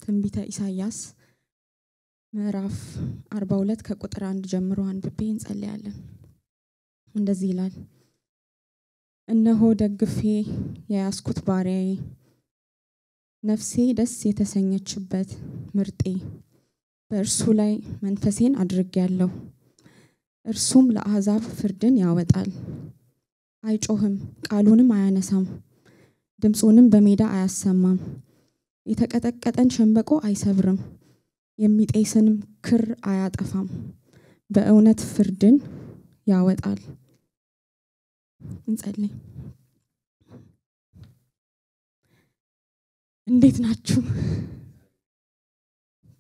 ትንቢተ ኢሳይያስ ምዕራፍ 42 ከቁጥር 1 ጀምሮ አንብቤ እንጸልያለን። እንደዚህ ይላል። እነሆ ደግፌ የያዝኩት ባሪያዬ ነፍሴ ደስ የተሰኘችበት ምርጤ በእርሱ ላይ መንፈሴን አድርጌያለሁ። እርሱም ለአሕዛብ ፍርድን ያወጣል። አይጮህም፣ ቃሉንም አያነሳም፣ ድምጹንም በሜዳ አያሰማም። የተቀጠቀጠን ሸምበቆ አይሰብርም፣ የሚጤስንም ክር አያጠፋም። በእውነት ፍርድን ያወጣል። እንጸልይ። እንዴት ናችሁ?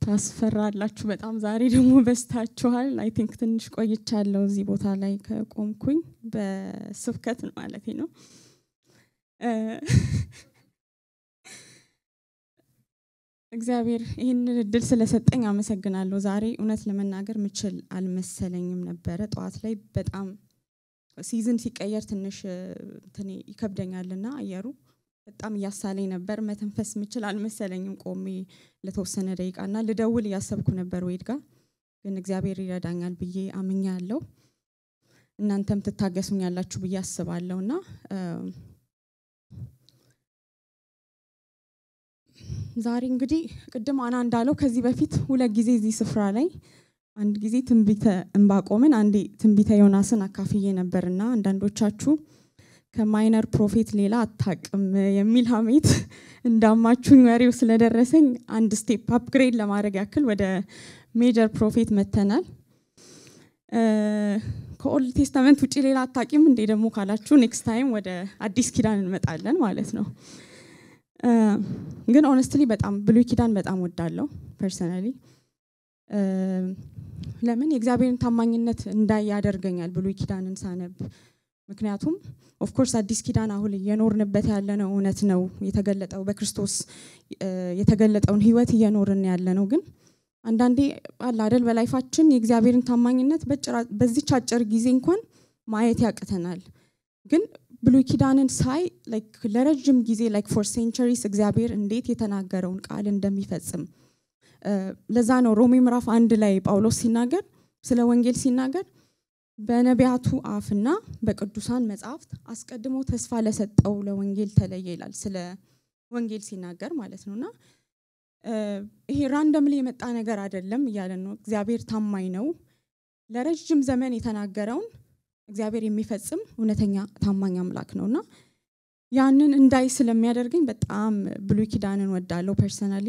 ታስፈራላችሁ በጣም። ዛሬ ደግሞ በስታችኋል። አይ ቲንክ ትንሽ ቆይቻለሁ እዚህ ቦታ ላይ ከቆምኩኝ በስብከት ማለት ነው። እግዚአብሔር ይሄንን እድል ስለሰጠኝ አመሰግናለሁ። ዛሬ እውነት ለመናገር ምችል አልመሰለኝም ነበር። ጧት ላይ በጣም ሲዝን ሲቀየር ትንሽ ይከብደኛልና አየሩ በጣም ያሳለኝ ነበር። መተንፈስ ምችል አልመሰለኝም። ቆሜ ለተወሰነ ደቂቃና ልደውል ያሰብኩ ነበር ወይድ ጋር፣ ግን እግዚአብሔር ይረዳኛል ብዬ አምኛለሁ። እናንተም ትታገሱኛላችሁ ብዬ አስባለሁና ዛሬ እንግዲህ ቅድም አና እንዳለው ከዚህ በፊት ሁለት ጊዜ እዚህ ስፍራ ላይ አንድ ጊዜ ትንቢተ ዕንባቆምን አንዴ ትንቢተ ዮናስን አካፍዬ ነበርና አንዳንዶቻችሁ ከማይነር ፕሮፌት ሌላ አታቅም የሚል ሐሜት እንዳማችሁኝ ወሬው ስለደረሰኝ አንድ ስቴፕ አፕግሬድ ለማድረግ ያክል ወደ ሜጀር ፕሮፌት መተናል። ከኦልድ ቴስታመንት ውጪ ሌላ አታቂም እንዴ ደግሞ ካላችሁ ኔክስት ታይም ወደ አዲስ ኪዳን እንመጣለን ማለት ነው። ግን ሆነስትሊ በጣም ብሉይ ኪዳን በጣም ወዳለሁ ፐርሰናሊ። ለምን የእግዚአብሔርን ታማኝነት እንዳይ ያደርገኛል ብሉይ ኪዳንን ሳነብ። ምክንያቱም ኦፍ ኮርስ አዲስ ኪዳን አሁን እየኖርንበት ያለነው እውነት ነው፣ የተገለጠው በክርስቶስ የተገለጠውን ህይወት እየኖርን ያለነው። ግን አንዳንዴ አለ አይደል በላይፋችን የእግዚአብሔርን ታማኝነት በዚህ አጭር ጊዜ እንኳን ማየት ያቅተናል። ግን ብሉይ ኪዳንን ሳይ ላይክ ለረጅም ጊዜ ላይክ ፎር ሴንቸሪስ እግዚአብሔር እንዴት የተናገረውን ቃል እንደሚፈጽም ለዛ ነው ሮሜ ምዕራፍ 1 ላይ ጳውሎስ ሲናገር ስለ ወንጌል ሲናገር በነቢያቱ አፍና በቅዱሳን መጻሕፍት አስቀድሞ ተስፋ ለሰጠው ለወንጌል ተለየ ይላል። ስለ ወንጌል ሲናገር ማለት ነውና ይሄ ራንደምሊ የመጣ ነገር አይደለም እያለ ነው። እግዚአብሔር ታማኝ ነው። ለረጅም ዘመን የተናገረውን እግዚአብሔር የሚፈጽም እውነተኛ ታማኝ አምላክ ነውና ያንን እንዳይ ስለሚያደርገኝ በጣም ብሉይ ኪዳንን ወዳለሁ ፐርሰናሊ።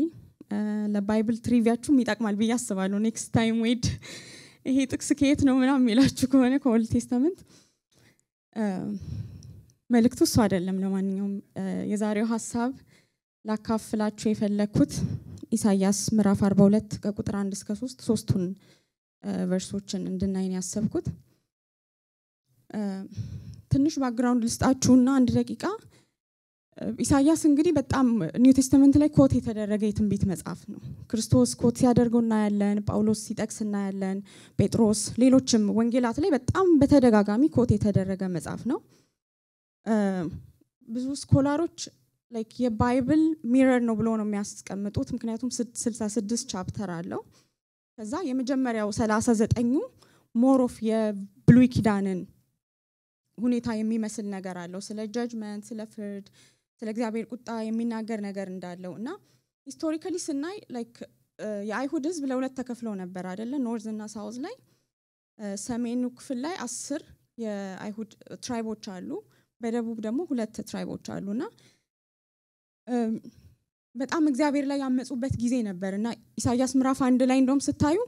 ለባይብል ትሪቪያችሁም ይጠቅማል ብዬ አስባለሁ። ኔክስት ታይም ዌድ ይሄ ጥቅስ ከየት ነው ምናምን ይላችሁ ከሆነ ከኦልድ ቴስታመንት መልእክቱ እሱ አይደለም። ለማንኛውም የዛሬው ሐሳብ ላካፍላችሁ የፈለኩት ኢሳይያስ ምዕራፍ 42 ከቁጥር 1 እስከ 3 ሶስቱን ቨርሶችን እንድናይን ያሰብኩት። ትንሽ ባክግራውንድ ልስጣችሁና አንድ ደቂቃ። ኢሳይያስ እንግዲህ በጣም ኒው ቴስታመንት ላይ ኮት የተደረገ የትንቢት መጽሐፍ ነው። ክርስቶስ ኮት ሲያደርገውና ያለን፣ ጳውሎስ ሲጠቅስና ያለን፣ ጴጥሮስ ሌሎችም ወንጌላት ላይ በጣም በተደጋጋሚ ኮት የተደረገ መጽሐፍ ነው። ብዙ ስኮላሮች ላይክ የባይብል ሚረር ነው ብሎ ነው የሚያስቀምጡት። ምክንያቱም 66 ቻፕተር አለው። ከዛ የመጀመሪያው 39ኙ ሞር ኦፍ የብሉይ ኪዳንን ሁኔታ የሚመስል ነገር አለው። ስለ ጃጅመንት፣ ስለ ፍርድ፣ ስለ እግዚአብሔር ቁጣ የሚናገር ነገር እንዳለው እና ሂስቶሪካሊ ስናይ ላይክ የአይሁድ ህዝብ ለሁለት ተከፍለው ነበር አይደለ? ኖርዝ እና ሳውዝ ላይ ሰሜኑ ክፍል ላይ 10 የአይሁድ ትራይቦች አሉ፣ በደቡብ ደግሞ 2 ትራይቦች አሉና በጣም እግዚአብሔር ላይ ያመጹበት ጊዜ ነበርና ኢሳይያስ ምዕራፍ 1 ላይ እንደውም ስታዩ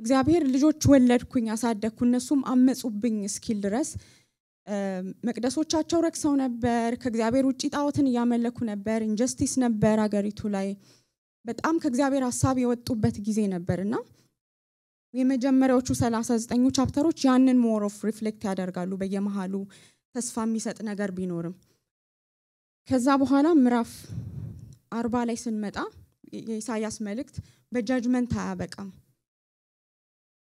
እግዚአብሔር ልጆች ወለድኩኝ አሳደግኩ እነሱም አመጹብኝ እስኪል ድረስ መቅደሶቻቸው ረክሰው ነበር፣ ከእግዚአብሔር ውጪ ጣዖትን ያመለኩ ነበር፣ ኢንጀስቲስ ነበር አገሪቱ ላይ፣ በጣም ከእግዚአብሔር ሐሳብ የወጡበት ጊዜ ነበርና የመጀመሪያዎቹ 39ኙ ቻፕተሮች ያንን ሞር ኦፍ ሪፍሌክት ያደርጋሉ በየመሃሉ ተስፋ የሚሰጥ ነገር ቢኖርም። ከዛ በኋላ ምዕራፍ 40 ላይ ስንመጣ የኢሳይያስ መልእክት በጃጅመንት አያበቃም፣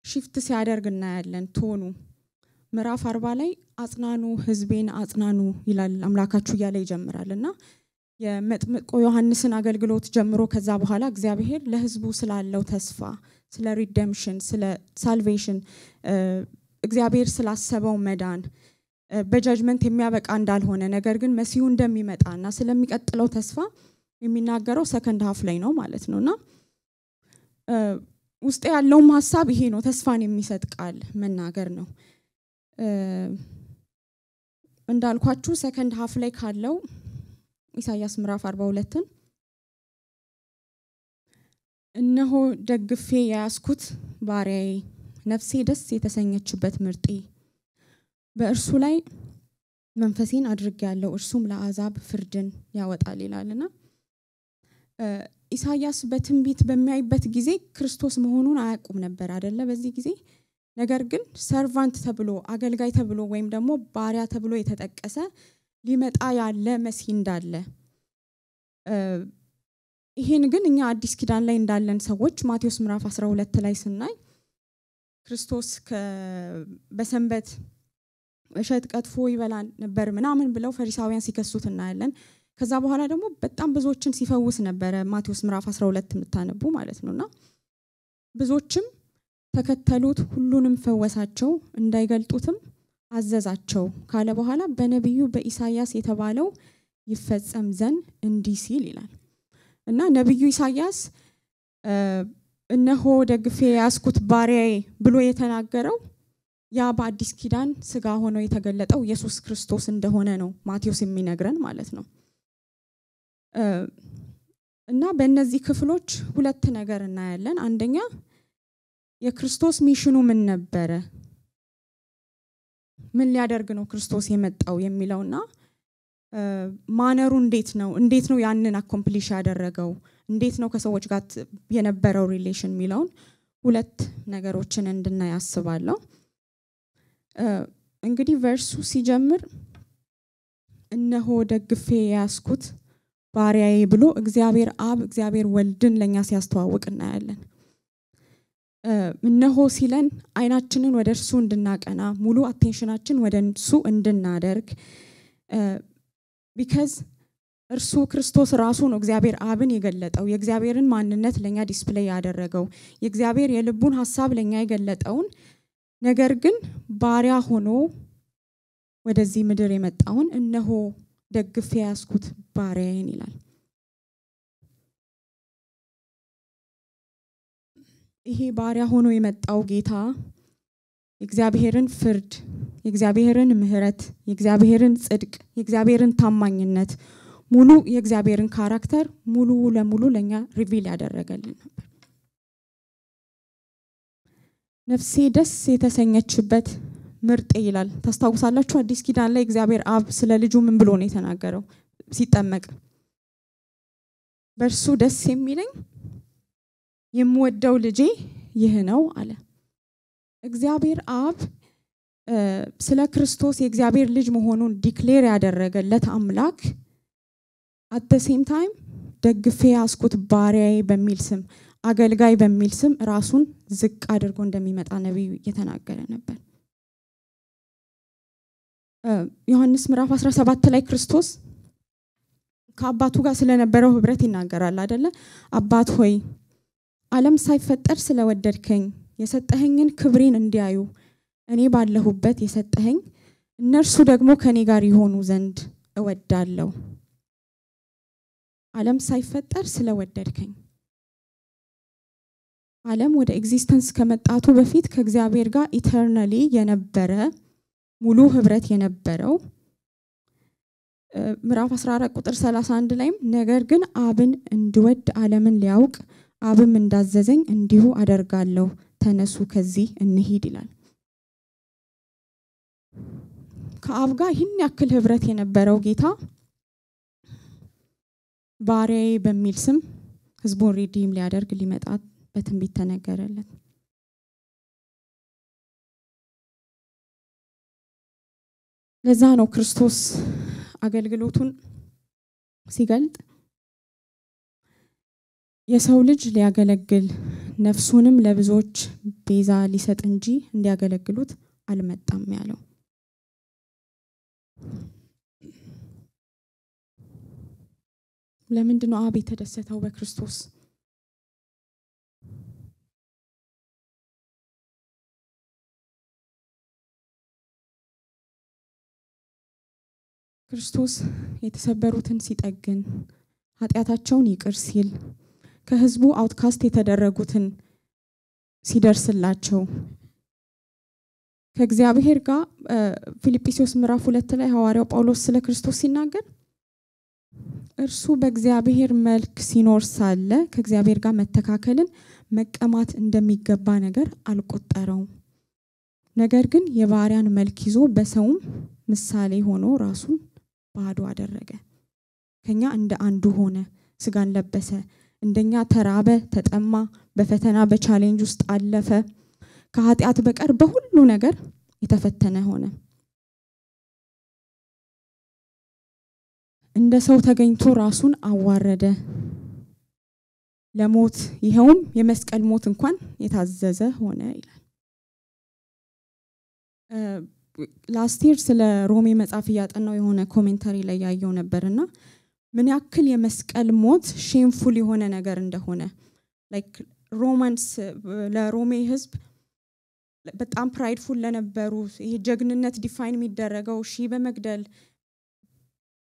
ሽፍት ሲያደርግ እናያለን ቶኑ ምዕራፍ 40 ላይ አጽናኑ ህዝቤን አጽናኑ ይላል አምላካችሁ እያለ ይጀምራልና የመጥምቁ ዮሐንስን አገልግሎት ጀምሮ ከዛ በኋላ እግዚአብሔር ለህዝቡ ስላለው ተስፋ ስለ ሪደምፕሽን ስለ ሳልቬሽን እግዚአብሔር ስላሰበው መዳን በጃጅመንት የሚያበቃ እንዳልሆነ ነገር ግን መሲሁ እንደሚመጣና ስለሚቀጥለው ተስፋ የሚናገረው ሰከንድ ሃፍ ላይ ነው ማለት ነውና ውስጥ ያለው ሐሳብ ይሄ ነው ተስፋን የሚሰጥ ቃል መናገር ነው እንዳልኳችሁ ሰከንድ ሃፍ ላይ ካለው ኢሳይያስ ምዕራፍ 42ን እነሆ ደግፌ ያስኩት ባሪያዬ ነፍሴ ደስ የተሰኘችበት ምርጤ በእርሱ ላይ መንፈሴን አድርጌያለሁ እርሱም ለአሕዛብ ፍርድን ያወጣል ይላልና ኢሳይያስ በትንቢት በሚያይበት ጊዜ ክርስቶስ መሆኑን አያውቁም ነበር አይደለ በዚህ ጊዜ ነገር ግን ሰርቫንት ተብሎ አገልጋይ ተብሎ ወይም ደግሞ ባሪያ ተብሎ የተጠቀሰ ሊመጣ ያለ መሲህ እንዳለ ይሄን ግን እኛ አዲስ ኪዳን ላይ እንዳለን ሰዎች ማቴዎስ ምዕራፍ 12 ላይ ስናይ ክርስቶስ በሰንበት እሸት ቀጥፎ ይበላ ነበር ምናምን ብለው ፈሪሳውያን ሲከሱት እናያለን ከዛ በኋላ ደግሞ በጣም ብዙዎችን ሲፈውስ ነበር ማቴዎስ ምዕራፍ 12 የምታነቡ ማለት ነውና ብዙዎችም ተከተሉት ሁሉንም ፈወሳቸው እንዳይገልጡትም አዘዛቸው ካለ በኋላ በነብዩ በኢሳይያስ የተባለው ይፈጸም ዘንድ እንዲህ ሲል ይላል እና ነብዩ ኢሳይያስ እነሆ ደግፌ ያስኩት ባሪያዬ ብሎ የተናገረው ያ በአዲስ ኪዳን ስጋ ሆኖ የተገለጠው ኢየሱስ ክርስቶስ እንደሆነ ነው ማቴዎስ የሚነግረን ማለት ነው እና በእነዚህ ክፍሎች ሁለት ነገር እናያለን አንደኛ የክርስቶስ ሚሽኑ ምን ነበረ ምን ሊያደርግ ነው ክርስቶስ የመጣው የሚለውና ማነሩ እንዴት ነው ያንን አኮምፕሊሽ ያደረገው እንዴት ነው ከሰዎች ጋር የነበረው ሪሌሽን ሚላውን ሁለት ነገሮችን እንድናይ ያስባለሁ እንግዲህ ቨርሱ ሲጀምር እነሆ ደግፌ ያስኩት ባሪያዬ ብሎ እግዚአብሔር አብ እግዚአብሔር ወልድን ለኛ ሲያስተዋውቅ እናያለን እነሆ ሲለን አይናችንን ወደ እርሱ እንድናቀና ሙሉ አቴንሽናችን ወደ እርሱ እንድናደርግ because እርሱ ክርስቶስ ራሱ ነው እግዚአብሔር አብን የገለጠው የእግዚአብሔርን ማንነት ለኛ ዲስፕሌይ ያደረገው የእግዚአብሔር የልቡን ሐሳብ ለኛ የገለጠውን ነገር ግን ባሪያ ሆኖ ወደዚህ ምድር የመጣውን እነሆ ደግፌ ያስኩት ባሪያዬን ይላል ይሄ ባሪያ ሆኖ የመጣው ጌታ የእግዚአብሔርን ፍርድ የእግዚአብሔርን ምህረት የእግዚአብሔርን ጽድቅ የእግዚአብሔርን ታማኝነት ሙሉ የእግዚአብሔርን ካራክተር ሙሉ ለሙሉ ለኛ ሪቪል ያደረገልን ነበር ነፍሴ ደስ የተሰኘችበት ምርጥ ይላል ታስታውሳላችሁ አዲስ ኪዳን ላይ እግዚአብሔር አብ ስለ ልጁ ምን ብሎ ነው የተናገረው ሲጠመቅ በርሱ ደስ የሚለኝ የምወደው ልጄ ይህ ነው አለ እግዚአብሔር አብ ስለ ክርስቶስ የእግዚአብሔር ልጅ መሆኑን ዲክሌር ያደረገለት አምላክ at the same time ደግፌ ያስኩት ባሪያዬ በሚል ስም አገልጋይ በሚል ስም ራሱን ዝቅ አድርጎ እንደሚመጣ ነብዩ እየተናገረ ነበር ዮሐንስ ምዕራፍ 17 ላይ ክርስቶስ ከአባቱ ጋር ስለነበረው ህብረት ይናገራል አይደለ አባት ሆይ ዓለም ሳይፈጠር ስለወደድከኝ የሰጠኸኝን ክብሬን እንዲያዩ እኔ ባለሁበት የሰጠኸኝ እነርሱ ደግሞ ከኔ ጋር ይሆኑ ዘንድ እወዳለሁ ዓለም ሳይፈጠር ስለወደድከኝ ዓለም ወደ ኤግዚስተንስ ከመጣቱ በፊት ከእግዚአብሔር ጋር ኢተርናሊ የነበረ ሙሉ ህብረት የነበረው ምዕራፍ 14 ቁጥር 31 ላይም ነገር ግን አብን እንድወድ ዓለምን ሊያውቅ አብም እንዳዘዘኝ እንዲሁ አደርጋለሁ ተነሱ ከዚህ እንሂድ ይላል ከአብ ጋር ይህን ያክል ህብረት የነበረው ጌታ ባሪያዬ በሚል ስም ህዝቡን ሪዲም ሊያደርግ ሊመጣ በትንቢት ተነገረለት ለዛ ነው ክርስቶስ አገልግሎቱን ሲገልጥ የሰው ልጅ ሊያገለግል ነፍሱንም ለብዙዎች ቤዛ ሊሰጥ እንጂ እንዲያገለግሉት አልመጣም ያለው። ለምንድን ነው አብ የተደሰተው በክርስቶስ? ክርስቶስ የተሰበሩትን ሲጠግን ኃጢያታቸውን ይቅር ሲል ከህዝቡ አውትካስት የተደረጉትን ሲደርስላቸው ከእግዚአብሔር ጋር ፊልጵስዩስ ምዕራፍ 2 ላይ ሐዋርያው ጳውሎስ ስለ ክርስቶስ ሲናገር እርሱ በእግዚአብሔር መልክ ሲኖር ሳለ ከእግዚአብሔር ጋር መተካከልን መቀማት እንደሚገባ ነገር አልቆጠረውም። ነገር ግን የባሪያን መልክ ይዞ በሰውም ምሳሌ ሆኖ ራሱን ባዶ አደረገ። ከኛ እንደ አንዱ ሆነ፣ ስጋን ለበሰ፣ እንደኛ ተራበ፣ ተጠማ፣ በፈተና በቻሌንጅ ውስጥ አለፈ። ከኃጢአት በቀር በሁሉ ነገር የተፈተነ ሆነ። እንደ ሰው ተገኝቶ ራሱን አዋረደ ለሞት፣ ይሄውም የመስቀል ሞት እንኳን የታዘዘ ሆነ ይላል። ላስት ይር ስለ ሮሜ መጽሐፍ ያጠናው የሆነ ኮሜንታሪ ላይ ያየው ነበርና ምን ያክል የመስቀል ሞት ሼምፉል የሆነ ነገር እንደሆነ ላይክ ሮማንስ ለሮሜ ህዝብ በጣም ፕራይድፉል ለነበሩ ይሄ ጀግንነት ዲፋይን የሚደረገው ሺ በመግደል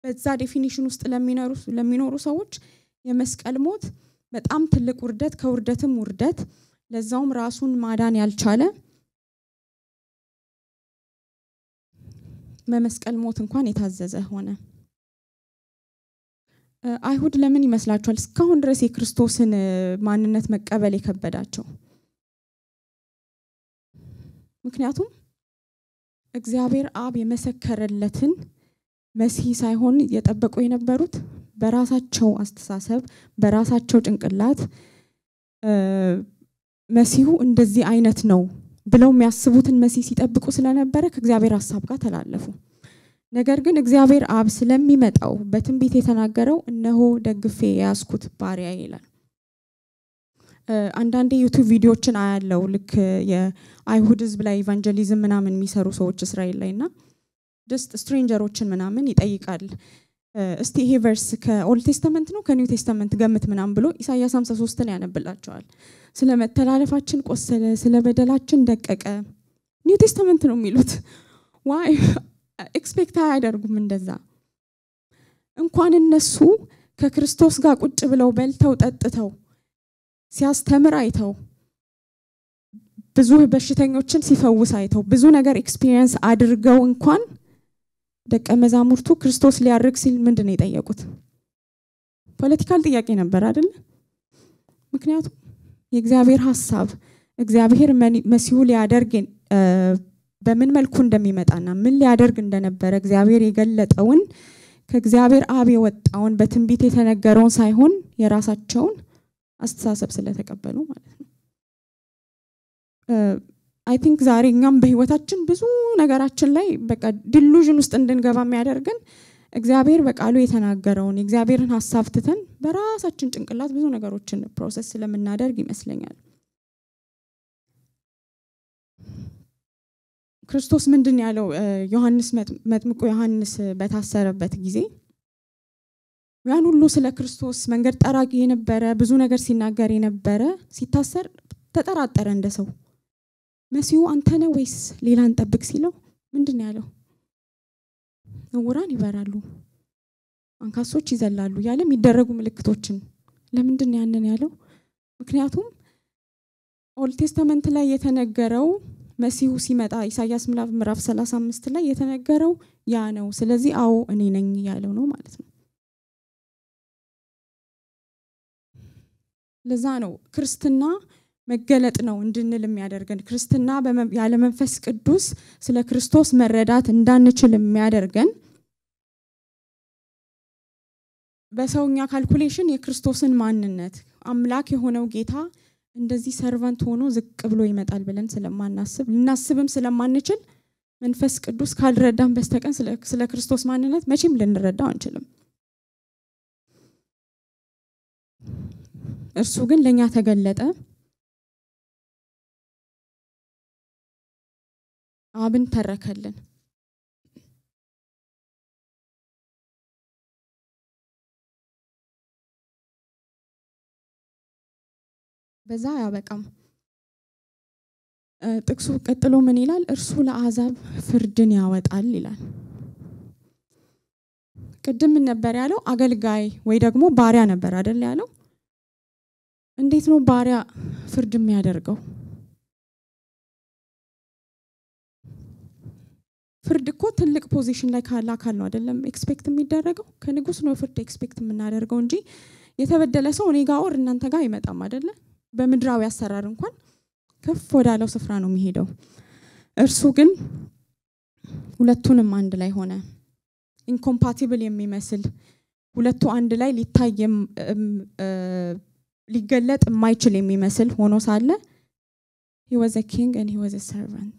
በዛ ዴፊኒሽን ውስጥ ለሚኖሩ ሰዎች የመስቀል ሞት በጣም ትልቅ ውርደት፣ ከውርደትም ውርደት፣ ለዛውም ራሱን ማዳን ያልቻለ በመስቀል ሞት እንኳን የታዘዘ ሆነ። አይሁድ ለምን ይመስላችኋል እስካሁን ድረስ የክርስቶስን ማንነት መቀበል የከበዳቸው? ምክንያቱም እግዚአብሔር አብ የመሰከረለትን መሲህ ሳይሆን የጠበቁ የነበሩት በራሳቸው አስተሳሰብ በራሳቸው ጭንቅላት መሲሁ እንደዚህ አይነት ነው ብለው የሚያስቡትን መሲህ ሲጠብቁ ስለነበረ ከእግዚአብሔር ሐሳብ ጋር ተላለፉ። ነገር ግን እግዚአብሔር አብ ስለሚመጣው በትንቢት የተናገረው እነሆ ደግፌ ያስኩት ባሪያ ይላል። አንዳንዴ ዩቲዩብ ቪዲዮዎችን አያለው ልክ የአይሁድ ህዝብ ላይ ኢቫንጀሊዝም ምናምን የሚሰሩ ሰዎች እስራኤል ላይና just ስትሬንጀሮችን ምናምን ይጠይቃል። እስቲ ይሄ ቨርስ ከኦልድ ቴስተመንት ነው ከኒው ቴስተመንት ገምት ምናምን ብሎ ኢሳይያስ 53 ላይ ያነብላቸዋል። ስለ መተላለፋችን ቆሰለ፣ ስለ በደላችን ደቀቀ። ኒው ቴስተመንት ነው የሚሉት። ዋይ ኤክስፔክት አያደርጉም እንደዛ። እንኳን እነሱ ከክርስቶስ ጋር ቁጭ ብለው በልተው ጠጥተው ሲያስተምር አይተው ብዙ በሽተኞችን ሲፈውስ አይተው ብዙ ነገር ኤክስፒሪየንስ አድርገው እንኳን ደቀ መዛሙርቱ ክርስቶስ ሊያርግ ሲል ምንድነው የጠየቁት? ፖለቲካል ጥያቄ ነበር አይደል? ምክንያቱም የእግዚአብሔር ሐሳብ እግዚአብሔር መሲሁ ሊያደርግ በምን መልኩ እንደሚመጣና ምን ሊያደርግ እንደነበረ እግዚአብሔር የገለጠውን ከእግዚአብሔር አብ የወጣውን በትንቢት የተነገረውን ሳይሆን የራሳቸውን አስተሳሰብ ስለተቀበሉ ማለት ነው። አይ ቲንክ ዛሬ እኛም በህይወታችን ብዙ ነገራችን ላይ በቃ ዲሉዥን ውስጥ እንድንገባ የሚያደርገን እግዚአብሔር በቃሉ የተናገረውን የእግዚአብሔርን ሐሳብ ትተን በራሳችን ጭንቅላት ብዙ ነገሮችን ፕሮሰስ ስለምናደርግ ይመስለኛል። ክርስቶስ ምንድን ያለው ዮሐንስ መጥምቁ ዮሐንስ በታሰረበት ጊዜ ያን ሁሉ ስለ ክርስቶስ መንገድ ጠራቂ የነበረ ብዙ ነገር ሲናገር የነበረ ሲታሰር ተጠራጠረ እንደሰው። መሲሁ አንተ ነህ ወይስ ሌላን ጠብቅ ሲለው ምንድን ያለው? ዕውራን ይበራሉ፣ አንካሶች ይዘላሉ ያለ የሚደረጉ ምልክቶችን ለምንድን ያንን ያለው? ምክንያቱም ኦልድ ቴስተመንት ላይ የተነገረው መሲሁ ሲመጣ ኢሳይያስ ምዕራፍ 35 ላይ የተነገረው ያ ነው። ስለዚህ አዎ እኔ ነኝ ያለው ነው ማለት ነው። ለዛ ነው ክርስትና መገለጥ ነው እንድንል የሚያደርገን። ክርስትና ያለ መንፈስ ቅዱስ ስለ ክርስቶስ መረዳት እንዳንችል የሚያደርገን በሰውኛ ካልኩሌሽን የክርስቶስን ማንነት አምላክ የሆነው ጌታ እንደዚህ ሰርቫንት ሆኖ ዝቅ ብሎ ይመጣል ብለን ስለማናስብ ልናስብም ስለማንችል መንፈስ ቅዱስ ካልረዳን በስተቀር ስለ ክርስቶስ ማንነት መቼም ልንረዳው አንችልም። እርሱ ግን ለኛ ተገለጠ። አብን ተረከልን። በዛ ያበቃም። ጥቅሱ ቀጥሎ ምን ይላል? እርሱ ለአሕዛብ ፍርድን ያወጣል ይላል። ቅድም ምን ነበር ያለው? አገልጋይ ወይ ደግሞ ባሪያ ነበር አይደል ያለው? እንዴት ነው ባሪያ ፍርድ የሚያደርገው? ፍርድ እኮ ትልቅ ፖዚሽን ላይ ካለ አካል ነው አይደለም ኤክስፔክት የሚደረገው? ከንጉስ ነው ፍርድ ኤክስፔክት የምናደርገው እንጂ የተበደለ ሰው እኔ ጋር ወር እናንተ ጋር አይመጣም አይደለ? በምድራዊ አሰራር እንኳን ከፍ ወዳለው ስፍራ ነው የሚሄደው። እርሱ ግን ሁለቱንም አንድ ላይ ሆነ። ኢንኮምፓቲብል የሚመስል ሁለቱ አንድ ላይ ሊገለጥ የማይችል የሚመስል ሆኖ ሳለ he was a king and he was a servant።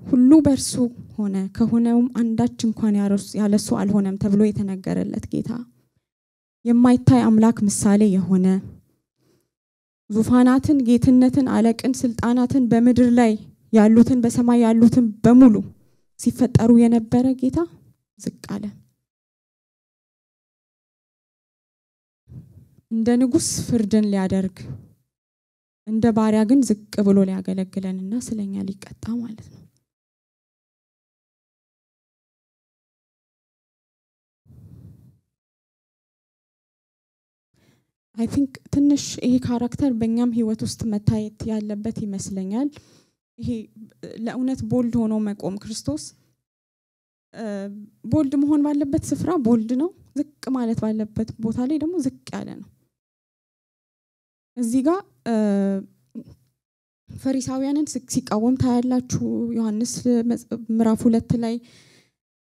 ሁሉ በእርሱ ሆነ ከሆነውም አንዳች እንኳን ያለሱ አልሆነም ተብሎ የተነገረለት ጌታ፣ የማይታይ አምላክ ምሳሌ የሆነ ዙፋናትን፣ ጌትነትን፣ አለቅን፣ ስልጣናትን በምድር ላይ ያሉትን በሰማይ ያሉትን በሙሉ ሲፈጠሩ የነበረ ጌታ ዝቅ አለ። እንደ ንጉስ ፍርድን ሊያደርግ እንደ ባሪያ ግን ዝቅ ብሎ ሊያገለግለንና ስለኛ ሊቀጣ ማለት ነው። I think ትንሽ ይሄ ካራክተር በእኛም ህይወት ውስጥ መታየት ያለበት ይመስለኛል። ይሄ ለእውነት ቦልድ ሆኖ መቆም ክርስቶስ ቦልድ መሆን ባለበት ስፍራ ቦልድ ነው፣ ዝቅ ማለት ባለበት ቦታ ላይ ደግሞ ዝቅ ያለ ነው። እዚህ ጋር ፈሪሳውያንን ሲቃወም ታያላችሁ። ዮሐንስ ምዕራፍ 2 ላይ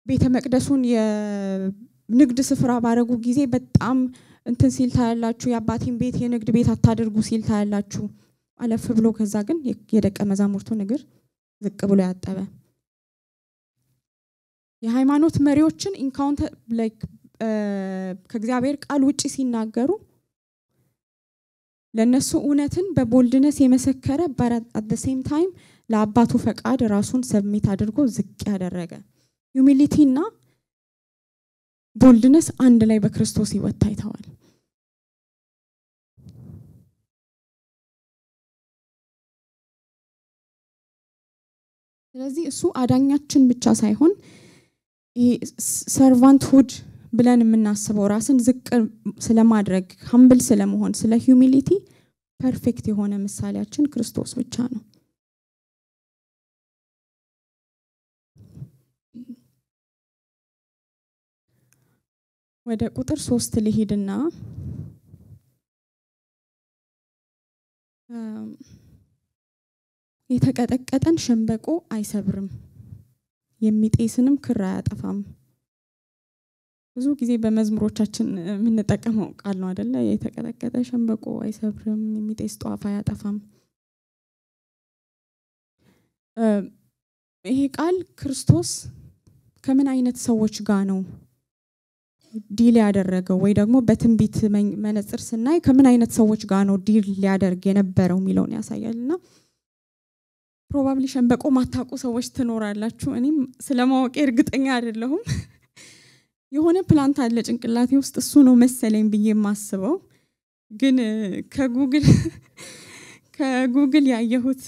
ቤተ መቅደሱን የንግድ ስፍራ ባረጉ ጊዜ በጣም እንትን ሲል ታያላችሁ። የአባቴን ቤት የንግድ ቤት አታድርጉ ሲል ታያላችሁ። አለፍ ብሎ ከዛ ግን የደቀ መዛሙርቱን እግር ዝቅ ብሎ ያጠበ። የሃይማኖት መሪዎችን ኢንካውንተር ላይክ ከእግዚአብሔር ቃል ውጪ ሲናገሩ ለነሱ እውነትን በቦልድነስ የመሰከረ at the same time ለአባቱ ፈቃድ ራሱን ሰብሚት አድርጎ ዝቅ ያደረገ ሂዩሚሊቲ እና ቦልድነስ አንድ ላይ በክርስቶስ ህይወት ታይተዋል። ስለዚህ እሱ አዳኛችን ብቻ ሳይሆን ይሄ ሰርቫንትሁድ ብለን የምናስበው ራስን ዝቅ ስለማድረግ humble ስለመሆን ስለ ሂዩሚሊቲ ፐርፌክት የሆነ ምሳሌያችን ክርስቶስ ብቻ ነው። ወደ ቁጥር 3 ልሂድና የተቀጠቀጠን ሸምበቆ አይሰብርም፣ የሚጤስንም ክር አያጠፋም። ብዙ ጊዜ በመዝሙሮቻችን የምንጠቀመው ቃል ነው አይደለ? የተቀጠቀጠ ሸምበቆ አይሰብርም፣ የሚጤስ ጧፍ አያጠፋም። ይሄ ቃል ክርስቶስ ከምን አይነት ሰዎች ጋር ነው ዲል ያደረገው ወይ ደግሞ በትንቢት መነጽር ስናይ ከምን አይነት ሰዎች ጋር ነው ዲል ሊያደርግ የነበረው የሚለውን ያሳያልና ፕሮባብሊ ሸምበቆ ማታቁ ሰዎች ትኖራላችሁ። እኔም ስለማወቅ እርግጠኛ አይደለሁም። የሆነ ፕላንት አለ ጭንቅላቴ ውስጥ እሱ ነው መሰለኝ ብዬ ማስበው፣ ግን ከጉግል ያየሁት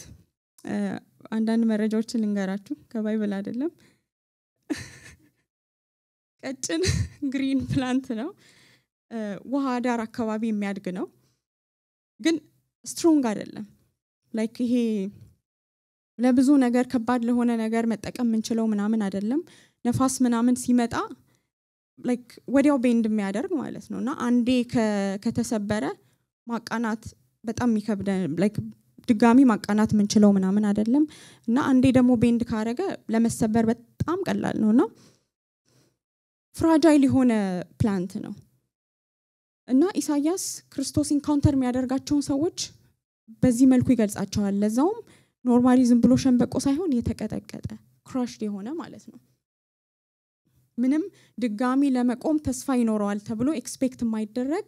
አንዳንድ መረጃዎችን ልንገራችሁ። ከባይብል አይደለም። ቀጭን ግሪን ፕላንት ነው። ውሃ ዳር አካባቢ የሚያድግ ነው፣ ግን ስትሮንግ አይደለም። ላይክ ይሄ ለብዙ ነገር ከባድ ለሆነ ነገር መጠቀም እንችለው ምናምን አይደለም። ነፋስ ምናምን ሲመጣ ላይክ ወዲያው ቤንድ የሚያደርግ ማለት ነውና አንዴ ከተሰበረ ማቃናት በጣም ይከብደ ላይክ ድጋሚ ማቃናት ምንችለው ምናምን አይደለም። እና አንዴ ደግሞ ቤንድ ካረገ ለመሰበር በጣም ቀላል ነውና ፍራጃይል የሆነ ፕላንት ነው። እና ኢሳይያስ ክርስቶስ ኢንካውንተር የሚያደርጋቸውን ሰዎች በዚህ መልኩ ይገልጻቸዋል። ለዛውም ኖርማሊ ዝም ብሎ ሸምበቆ ሳይሆን የተቀጠቀጠ ክራሽድ የሆነ ማለት ነው። ምንም ድጋሚ ለመቆም ተስፋ ይኖረዋል ተብሎ ኤክስፔክት የማይደረግ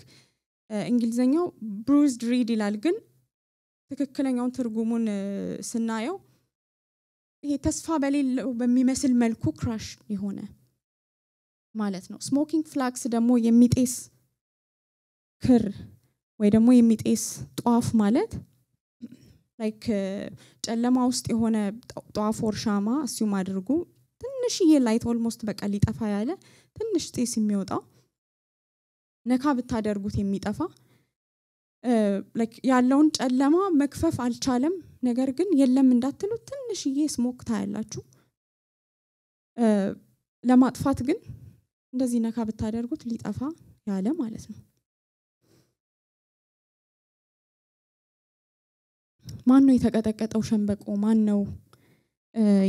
እንግሊዘኛው ብሩዝድ ሪድ ይላል፣ ግን ትክክለኛውን ትርጉሙን ስናየው ይሄ ተስፋ በሌለው በሚመስል መልኩ ክራሽ የሆነ ማለት ነው። ስሞኪንግ ፍላክስ ደግሞ የሚጤስ ክር ወይ ደግሞ የሚጤስ ጧፍ ማለት ላይክ ጨለማ ውስጥ የሆነ ጧፍ ወር ሻማ አስዩም አድርጉ ትንሽዬ ላይት ኦልሞስት በቃ ሊጠፋ ያለ ትንሽ ጤስ የሚወጣው ነካ ብታደርጉት የሚጠፋ ላይክ ያለውን ጨለማ መክፈፍ አልቻለም ነገር ግን የለም እንዳትሉ ትንሽዬ ስሞክ ታያላችሁ ለማጥፋት ግን እንደዚህ ነካ ብታደርጉት ሊጠፋ ያለ ማለት ነው። ማን ነው የተቀጠቀጠው ሸንበቆ? ማን ነው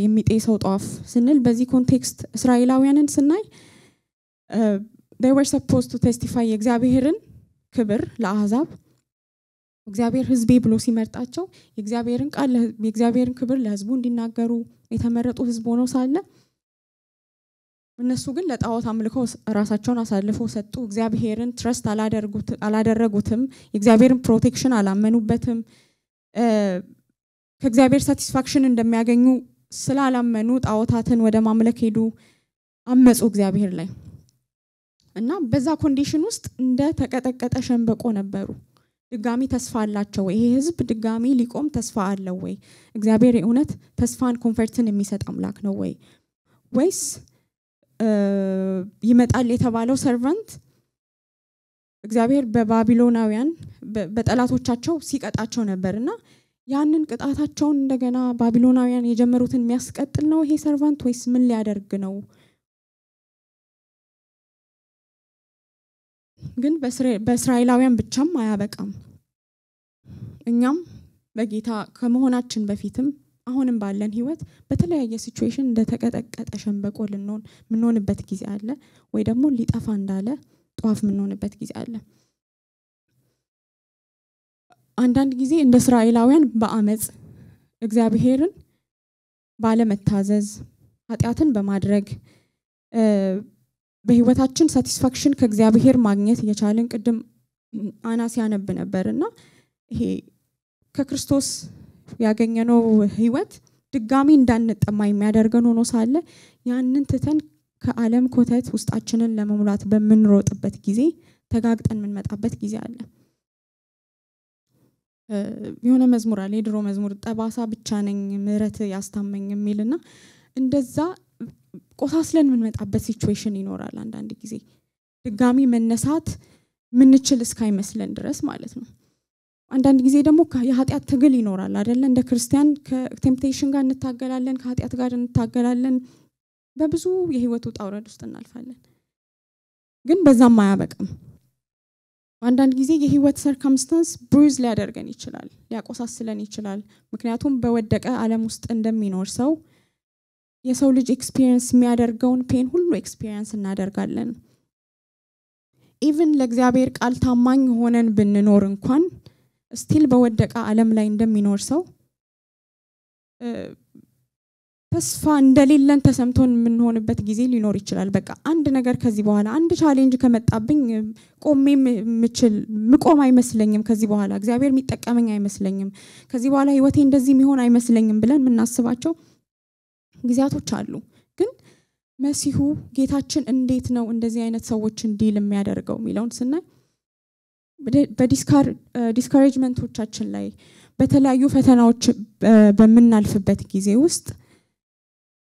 የሚጤሰው ጧፍ ስንል በዚህ ኮንቴክስት እስራኤላውያንን ስናይ they were supposed to testify የእግዚአብሔርን ክብር ለአሕዛብ እግዚአብሔር ሕዝቤ ብሎ ሲመርጣቸው የእግዚአብሔርን ቃል የእግዚአብሔርን ክብር ለሕዝቡ እንዲናገሩ የተመረጡ ሕዝብ ሆነው ሳለ እነሱ ግን ለጣዖት አምልኮ ራሳቸውን አሳልፈው ሰጡ። እግዚአብሔርን ትረስት አላደረጉትም። የእግዚአብሔርን ፕሮቴክሽን አላመኑበትም። ከእግዚአብሔር ሳቲስፋክሽን እንደሚያገኙ ስላላመኑ ጣዖታትን ወደ ማምለክ ሄዱ፣ አመጹ እግዚአብሔር ላይ እና በዛ ኮንዲሽን ውስጥ እንደ ተቀጠቀጠ ሸንበቆ ነበሩ። ድጋሚ ተስፋ አላቸው ወይ? ይሄ ህዝብ ድጋሚ ሊቆም ተስፋ አለው ወይ? እግዚአብሔር የእውነት ተስፋን ኮንፈርትን የሚሰጥ አምላክ ነው ወይ? ወይስ ይመጣል የተባለው ሰርቫንት እግዚአብሔር በባቢሎናውያን በጠላቶቻቸው ሲቀጣቸው ነበርና ያንን ቅጣታቸውን እንደገና ባቢሎናውያን የጀመሩትን የሚያስቀጥል ነው ይሄ ሰርቫንት ወይስ ምን ሊያደርግ ነው? ግን በእስራኤላውያን ብቻም አያበቃም። እኛም በጌታ ከመሆናችን በፊትም አሁንም ባለን ህይወት በተለያየ ሲቹዌሽን እንደተቀጠቀጠ ሸንበቆ ምንሆንበት ጊዜ አለ ወይ ደግሞ ሊጠፋ እንዳለ ጧፍ ምንሆንበት ጊዜ አለ። አንዳንድ ጊዜ እንደ እስራኤላውያን በአመጽ እግዚአብሔርን ባለመታዘዝ ኃጢያትን በማድረግ በህይወታችን ሳቲስፋክሽን ከእግዚአብሔር ማግኘት የቻለን ቅድም አናስ ያነብ ነበርና ይሄ ከክርስቶስ ያገኘነው ህይወት ድጋሚ እንዳንጠማ የሚያደርገን ሆኖ ሳለ ያንን ትተን ከዓለም ኮተት ውስጣችንን ለመሙላት በመንሮጥበት ጊዜ ተጋግጠን ምንመጣበት ጊዜ አለ። የሆነ መዝሙር አለ የድሮ መዝሙር ጠባሳ ብቻ ነኝ ምህረት ያስታመኝ የሚልና እንደዛ ቆሳስለን ምንመጣበት ሲቹዌሽን ይኖራል። አንዳንድ ጊዜ ድጋሚ መነሳት ምንችል እስካይመስለን ድረስ ማለት ነው። አንዳንድ ጊዜ ደግሞ የኃጢያት ትግል ይኖራል አይደል? እንደ ክርስቲያን ከቴምፕቴሽን ጋር እንታገላለን፣ ከኃጢያት ጋር እንታገላለን፣ በብዙ የህይወት ውጣ ውረድ ውስጥ እናልፋለን። ግን በዛም አያበቃም። አንዳንድ ጊዜ የህይወት ሰርከምስታንስ ብሩዝ ሊያደርገን ይችላል፣ ሊያቆሳስለን ይችላል። ምክንያቱም በወደቀ ዓለም ውስጥ እንደሚኖር ሰው የሰው ልጅ ኤክስፒሪየንስ የሚያደርገውን ፔን ሁሉ ኤክስፒሪየንስ እናደርጋለን። ኢቭን ለእግዚአብሔር ቃል ታማኝ ሆነን ብንኖር እንኳን ስቲል በወደቀ ዓለም ላይ እንደሚኖር ሰው ተስፋ እንደሌለን ተሰምቶን ምንሆንበት ጊዜ ሊኖር ይችላል። በቃ አንድ ነገር ከዚህ በኋላ አንድ ቻሌንጅ ከመጣብኝ ምቆም አይመስለኝም፣ ከዚህ በኋላ እግዚአብሔር የሚጠቀመኝ አይመስለኝም፣ ከዚህ በኋላ ህይወቴ እንደዚህ የሚሆን አይመስለኝም ብለን ምናስባቸው ጊዜያቶች አሉ። ግን መሲሁ ጌታችን እንዴት ነው እንደዚህ አይነት ሰዎችን ዲል የሚያደርገው የሚለውን ስናይ በዲስካሬጅመንቶቻችን ላይ በተለያዩ ፈተናዎች በመናልፍበት ጊዜ ውስጥ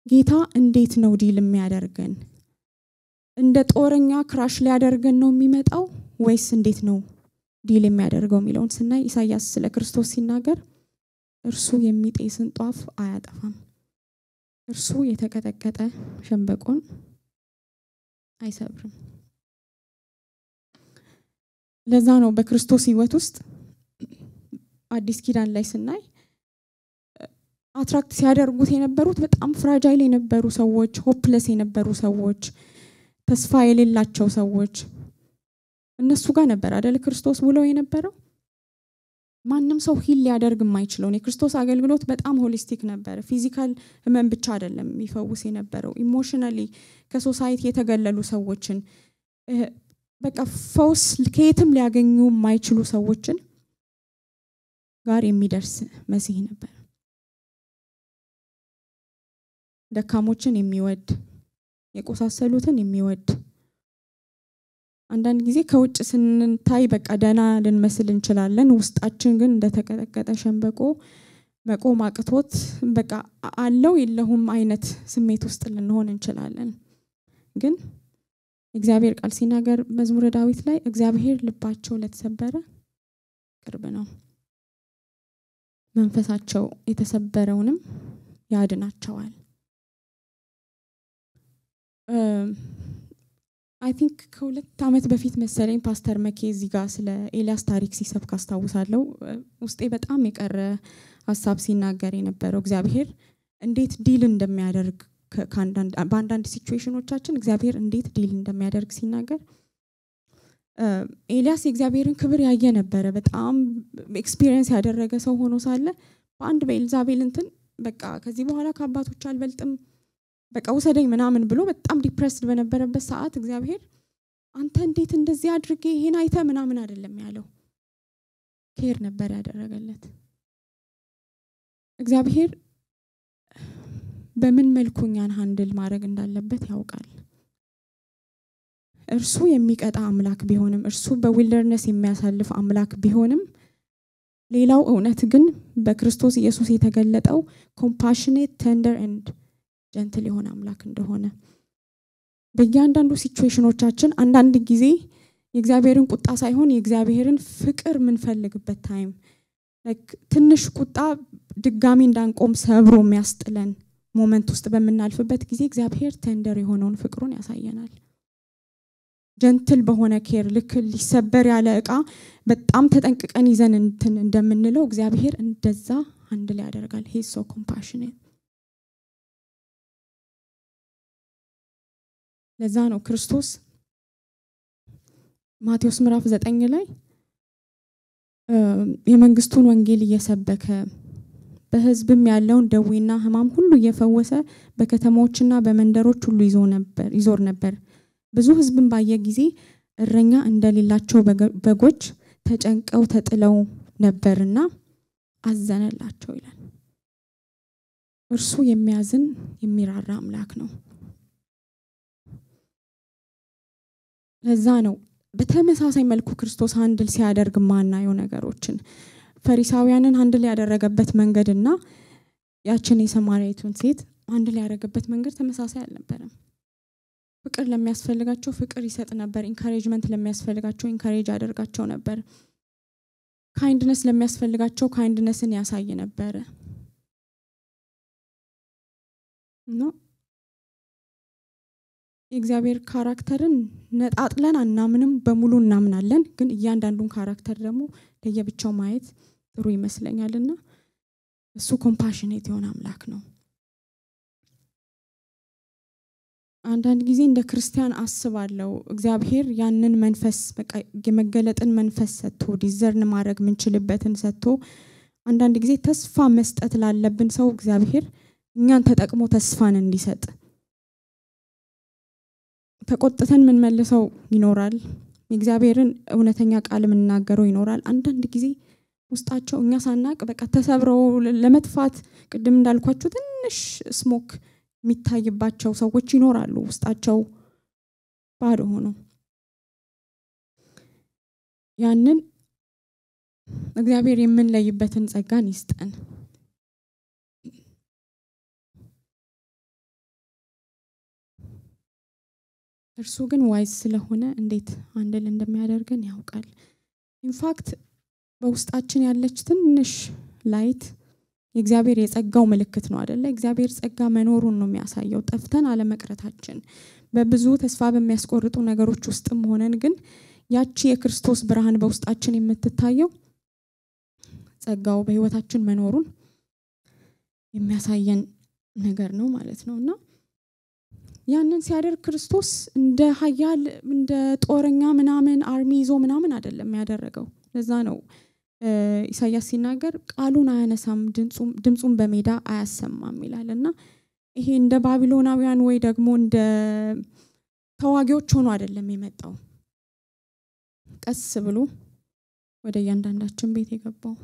ጌታ እንዴት ነው ዲል የሚያደርገን? እንደ ጦረኛ ክራሽ ሊያደርገን ነው የሚመጣው ወይስ እንዴት ነው ዲል የሚያደርገው የሚለውን ስናይ ኢሳይያስ ስለ ክርስቶስ ሲናገር እርሱ የሚጤስን ጧፍ አያጠፋም፣ እርሱ የተቀጠቀጠ ሸንበቆን አይሰብርም። ለዛ ነው በክርስቶስ ህይወት ውስጥ አዲስ ኪዳን ላይ ስናይ አትራክት ሲያደርጉት የነበሩት በጣም ፍራጃይል የነበሩ ሰዎች፣ ሆፕለስ የነበሩ ሰዎች፣ ተስፋ የሌላቸው ሰዎች እነሱ ጋር ነበር አይደል ክርስቶስ ውለው የነበረው። ማንንም ሰው ሂል ሊያደርግ የማይችለው የክርስቶስ አገልግሎት በጣም ሆሊስቲክ ነበር። ፊዚካል ህመም ብቻ አይደለም የሚፈውስ የነበረው፣ ኢሞሽናሊ ከሶሳይቲ የተገለሉ ሰዎችን በቃ ፈውስ ከየትም ሊያገኙ የማይችሉ ሰዎችን ጋር የሚደርስ መሲህ ነበር። ደካሞችን የሚወድ የቆሳሰሉትን የሚወድ አንዳንድ ጊዜ ከውጭ ስንታይ በቃ ደና ልንመስል እንችላለን ውስጣችን ግን እንደተቀጠቀጠ ሸንበቆ መቆም አቅቶት በቃ አለው የለሁም አይነት ስሜት ውስጥ ልንሆን እንችላለን። ግን እግዚአብሔር ቃል ሲናገር መዝሙረ ዳዊት ላይ እግዚአብሔር ልባቸው ለተሰበረ ቅርብ ነው መንፈሳቸው የተሰበረውንም ያድናቸዋል። I think ከሁለት ዓመት በፊት መሰለኝ ፓስተር መኬ እዚህ ጋር ስለ ኤልያስ ታሪክ ሲሰብክ አስታውሳለሁ። ውስጤ በጣም የቀረ ሐሳብ ሲናገር የነበረው እግዚአብሔር እንዴት ዲል እንደሚያደርግ በአንዳንድ ሲቹዌሽኖቻችን እግዚአብሔር እንዴት ዲል እንደሚያደርግ ሲናገር ኤልያስ የእግዚአብሔርን ክብር ያየ ነበር። በጣም ኤክስፒሪየንስ ያደረገ ሰው ሆኖ ሳለ በአንድ በኤልዛቤል እንትን በቃ ከዚህ በኋላ ከአባቶች አልበልጥም በቃ ወሰደኝ ምናምን ብሎ በጣም ዲፕሬስድ በነበረበት ሰዓት እግዚአብሔር አንተ እንዴት እንደዚህ አድርጌ ይሄን አይተ ምናምን አይደለም ያለው ኬር ነበር ያደረገለት። እግዚአብሔር በምን መልኩኛን ሃንድል ማድረግ እንዳለበት ያውቃል። እርሱ የሚቀጣ አምላክ ቢሆንም እርሱ በዊልደርነስ የሚያሳልፍ አምላክ ቢሆንም ሌላው እውነት ግን በክርስቶስ ኢየሱስ የተገለጠው ኮምፓሽኔት ቴንደር ኤንድ ጀንትል የሆነ አምላክ እንደሆነ በእያንዳንዱ ሲቹዌሽኖቻችን አንዳንድ ጊዜ የእግዚአብሔርን ቁጣ ሳይሆን የእግዚአብሔርን ፍቅር ምንፈልግበት ታይም ትንሽ ቁጣ ድጋሚ እንዳንቆም ሰብሮ የሚያስጥለን ሞመንት ውስጥ በመናልፍበት ጊዜ እግዚአብሔር ቴንደር የሆነውን ፍቅሩን ያሳየናል። ጀንትል በሆነ ኬር ልክ ሊሰበር ያለ ዕቃ በጣም ተጠንቅቀን ይዘን እንደምንለው እግዚአብሔር እንደዛ ሃንድል ያደርጋል። he is so compassionate። ለዛ ነው ክርስቶስ ማቴዎስ ምዕራፍ 9 ላይ የመንግስቱን ወንጌል እየሰበከ በህዝብም ያለውን ደዌና ህማም ሁሉ እየፈወሰ በከተማዎችና በመንደሮች ሁሉ ይዞር ነበር። ብዙ ህዝብም ባየ ጊዜ እረኛ እንደሌላቸው በጎች ተጨንቀው ተጥለው ነበርና አዘነላቸው ይላል። እርሱ የሚያዝን የሚራራ አምላክ ነው። ለዛ ነው በተመሳሳይ መልኩ ክርስቶስ ሃንድል ሲያደርግ ማናየው ነገሮችን ፈሪሳውያንን ሃንድል ያደረገበት መንገድና ያችን የሰማርያዊቱን ሴት ሃንድል ያደረገበት መንገድ ተመሳሳይ አልነበረም። ፍቅር ለሚያስፈልጋቸው ፍቅር ይሰጥ ነበር። ኢንካሬጅመንት ለሚያስፈልጋቸው ኢንካሬጅ ያደርጋቸው ነበር። ካይንድነስ ለሚያስፈልጋቸው ካይንድነስን ያሳይ ነበር። የእግዚአብሔር ካራክተርን ነጣጥለን አናምንም በሙሉ እናምናለን። ግን እያንዳንዱን ካራክተር ደግሞ ለየብቻው ማየት ጥሩ ይመስለኛልና እሱ ኮምፓሽኔት የሆነ አምላክ ነው። አንዳንድ ጊዜ እንደ ክርስቲያን አስባለሁ እግዚአብሔር ያንን መንፈስ በቃ የመገለጥን መንፈስ ሰጥቶ ዲዘርን ማድረግ ምንችልበትን ሰጥቶ አንዳንድ ጊዜ ተስፋ መስጠት ላለብን ሰው እግዚአብሔር እኛን ተጠቅሞ ተስፋን እንዲሰጥ ተቆጥተን ምን መልሰው ይኖራል። የእግዚአብሔርን እውነተኛ ቃል ምንናገረው ይኖራል። አንዳንድ ጊዜ ውስጣቸው እኛ ሳናቅ በቃ ተሰብረው ለመጥፋት ቅድም እንዳልኳችሁ ትንሽ ስሞክ የሚታይባቸው ሰዎች ይኖራሉ ውስጣቸው ባዶ ሆኖ ያንን እግዚአብሔር የምንለይበትን ጸጋን ይስጠን። እርሱ ግን ዋይዝ ስለሆነ እንዴት ሃንድል እንደሚያደርገን ያውቃል። ኢንፋክት በውስጣችን ያለች ትንሽ ላይት የእግዚአብሔር የጸጋው ምልክት ነው አይደለ? እግዚአብሔር ጸጋ መኖሩን ነው የሚያሳየው። ጠፍተን አለመቅረታችን በብዙ ተስፋ በሚያስቆርጡ ነገሮች ውስጥም ሆነን ግን ያቺ የክርስቶስ ብርሃን በውስጣችን የምትታየው ጸጋው በህይወታችን መኖሩን የሚያሳየን ነገር ነው ማለት ነውና ያንን ሲያደርግ ክርስቶስ እንደ ኃያል እንደ ጦረኛ ምናምን አርሚ ይዞ ምናምን አይደለም ያደረገው። ለዛ ነው ኢሳይያስ ሲናገር ቃሉን አያነሳም ድምጹን በሜዳ አያሰማም ይላልና ይሄ እንደ ባቢሎናውያን ወይ ደግሞ እንደ ተዋጊዎች ሆኖ አይደለም የመጣው። ቀስ ብሎ ወደ ያንዳንዳችን ቤት የገባው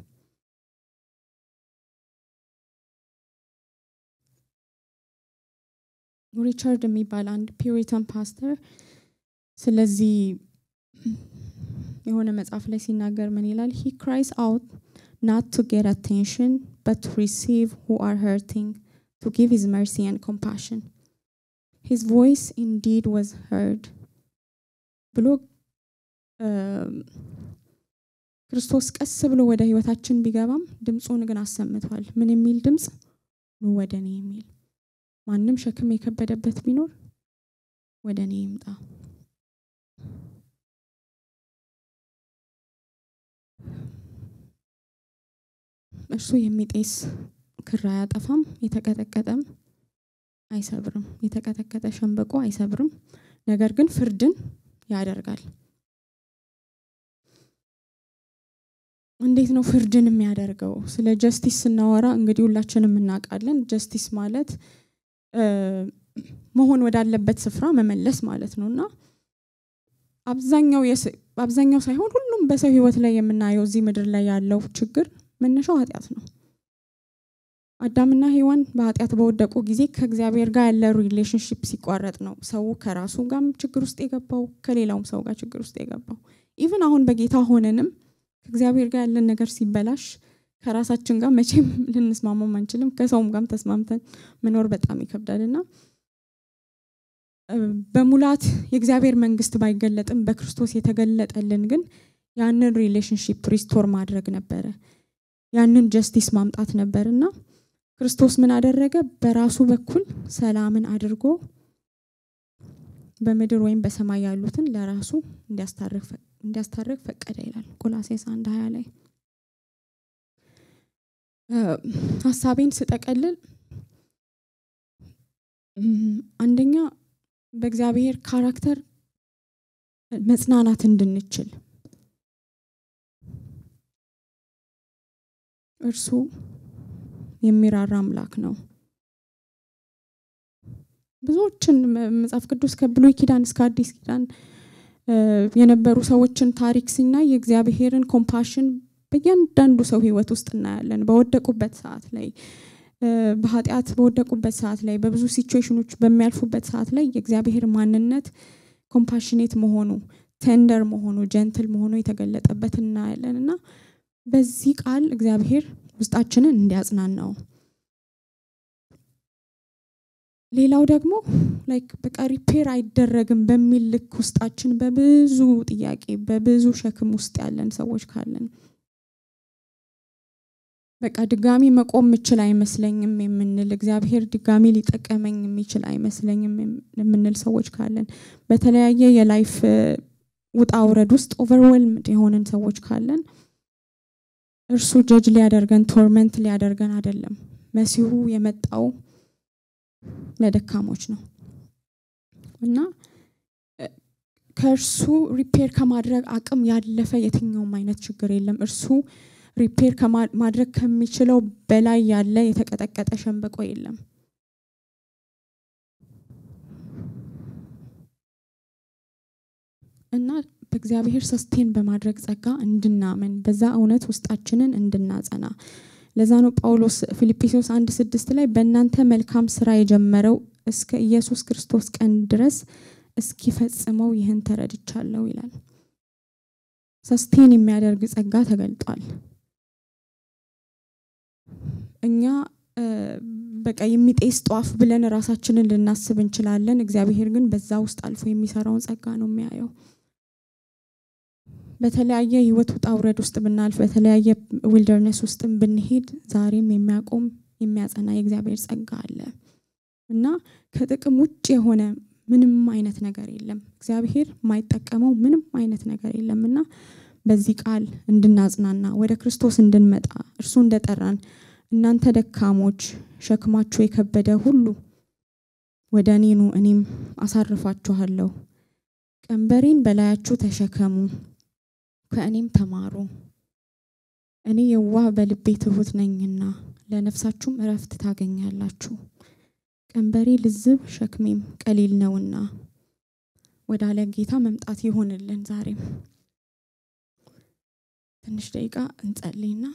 ሪቻርድ የሚባል አንድ ፒዩሪታን ፓስተር ስለዚህ የሆነ መጽሐፍ ላይ ሲናገር ምን ይላል? he cries out not to get attention but to receive who are hurting, to give his mercy and compassion. His voice indeed was heard. ብሎ ክርስቶስ ቀስ ብሎ ወደ ህይወታችን ቢገባም ድምጹን ግን አሰምቷል። ምን የሚል ድምጽ? ኑ ወደኔ የሚል። ማንንም ሸክም የከበደበት ቢኖር ወደኔ ይምጣ። እርሱ የሚጤስ ክር አያጠፋም፣ የተቀጠቀጠም አይሰብርም። የተቀጠቀጠ ሸንበቆ አይሰብርም፣ ነገር ግን ፍርድን ያደርጋል። እንዴት ነው ፍርድን የሚያደርገው? ስለ ጀስቲስ ስናወራ እንግዲህ ሁላችንም እናውቃለን። ጀስቲስ ማለት መሆን ወዳለበት ስፍራ መመለስ ማለት ነውና አብዛኛው ሳይሆን ሁሉም በሰው ህይወት ላይ የምናየው እዚህ ምድር ላይ ያለው ችግር መነሻው ኃጢአት ነው። አዳምና ሔዋን በኃጢአት በወደቁ ጊዜ ከእግዚአብሔር ጋር ያለ ሪሌሽንሺፕ ሲቋረጥ ነው ሰው ከራሱ ጋርም ችግር ውስጥ የገባው፣ ከሌላውም ሰው ጋር ችግር ውስጥ የገባው። ኢቭን አሁን በጌታ ሆነንም ከእግዚአብሔር ጋር ያለን ነገር ሲበላሽ ከራሳችን ጋር መቼም ልንስማማም አንችልም። ከሰውም ጋርም ተስማምተን መኖር በጣም ይከብዳልና በሙላት የእግዚአብሔር መንግስት ባይገለጥም በክርስቶስ የተገለጠልን ግን ያንን ሪሌሽንሺፕ ሪስቶር ማድረግ ነበረ። ያንን ጀስቲስ ማምጣት ነበርና ክርስቶስ ምን አደረገ? በራሱ በኩል ሰላምን አድርጎ በምድር ወይም በሰማይ ያሉትን ለራሱ እንዲያስታርቅ ፈቀደ ይላል ቆላስይስ 1:20 ላይ። ሐሳቤን ስጠቀልል አንደኛ በእግዚአብሔር ካራክተር መጽናናት እንድንችል እርሱ የሚራራ አምላክ ነው። ብዙዎችን መጽሐፍ ቅዱስ ከብሉይ ኪዳን እስከ አዲስ ኪዳን የነበሩ ሰዎችን ታሪክ ሲናይ የእግዚአብሔርን ኮምፓሽን በእያንዳንዱ ሰው ህይወት ውስጥ እናያለን። በወደቁበት ሰዓት ላይ በኃጢአት በወደቁበት ሰዓት ላይ በብዙ ሲቹዌሽኖች በሚያልፉበት ሰዓት ላይ የእግዚአብሔር ማንነት ኮምፓሽኔት መሆኑ፣ ቴንደር መሆኑ፣ ጀንትል መሆኑ የተገለጠበት እናያለንና በዚህ ቃል እግዚአብሔር ውስጣችንን እንዲያጽናናው። ሌላው ደግሞ ላይክ በቃ ሪፔር አይደረግም በሚል ልክ ውስጣችን በብዙ ጥያቄ በብዙ ሸክም ውስጥ ያለን ሰዎች ካለን በቃ ድጋሚ መቆም ምችል አይመስለኝም የምንል እግዚአብሔር ድጋሚ ሊጠቀመኝ የሚችል አይመስለኝም የምንል ሰዎች ካለን በተለያየ የላይፍ ውጣ ውረድ ውስጥ ኦቨርዌልምድ የሆነን ሰዎች ካለን እርሱ ጀጅ ሊያደርገን ቶርመንት ሊያደርገን አይደለም። መሲሁ የመጣው ለደካሞች ነው እና ከእርሱ ሪፔር ከማድረግ አቅም ያለፈ የትኛውም አይነት ችግር የለም። እርሱ ሪፔር ከማድረግ ከሚችለው በላይ ያለ የተቀጠቀጠ ሸንበቆ የለም። እና በእግዚአብሔር ሰስቴን በማድረግ ጸጋ እንድናመን በዛ እውነት ውስጣችንን እንድናጸና ለዛ ነው ጳውሎስ ፊልጵስዩስ 1:6 ላይ በእናንተ መልካም ስራ የጀመረው እስከ ኢየሱስ ክርስቶስ ቀን ድረስ እስኪፈጽመው ይህን ተረድቻለሁ ይላል። ሰስቴን የሚያደርግ ጸጋ ተገልጧል። እኛ በቃ የሚጤስ ጧፍ ብለን ራሳችንን ልናስብ እንችላለን። እግዚአብሔር ግን በዛ ውስጥ አልፎ የሚሰራውን ጸጋ ነው የሚያየው። በተለያየ ህይወት ውጣ ውረድ ውስጥ ብናልፍ በተለያየ ዊልደርነስ ውስጥም ብንሄድ ዛሬም የሚያቆም የሚያጸና የእግዚአብሔር ጸጋ አለ እና ከጥቅም ውጭ የሆነ ምንም አይነት ነገር የለም። እግዚአብሔር የማይጠቀመው ምንም አይነት ነገር የለምና በዚህ ቃል እንድናጽናና ወደ ክርስቶስ እንድንመጣ እርሱ እንደጠራን እናንተ ደካሞች ሸክማችሁ የከበደ ሁሉ ወደኔ ኑ እኔም አሳርፋችኋለሁ፣ ቀንበሬን በላያችሁ ተሸከሙ ከእኔም ተማሩ፣ እኔ የዋህ በልቤ ትሁት ነኝና ለነፍሳችሁም እረፍት ታገኛላችሁ። ቀንበሬ ልዝብ ሸክሜም ቀሊል ነውና። ወደ አለ ጌታ መምጣት ይሆንልን። ዛሬም ትንሽ ደቂቃ እንጸልይና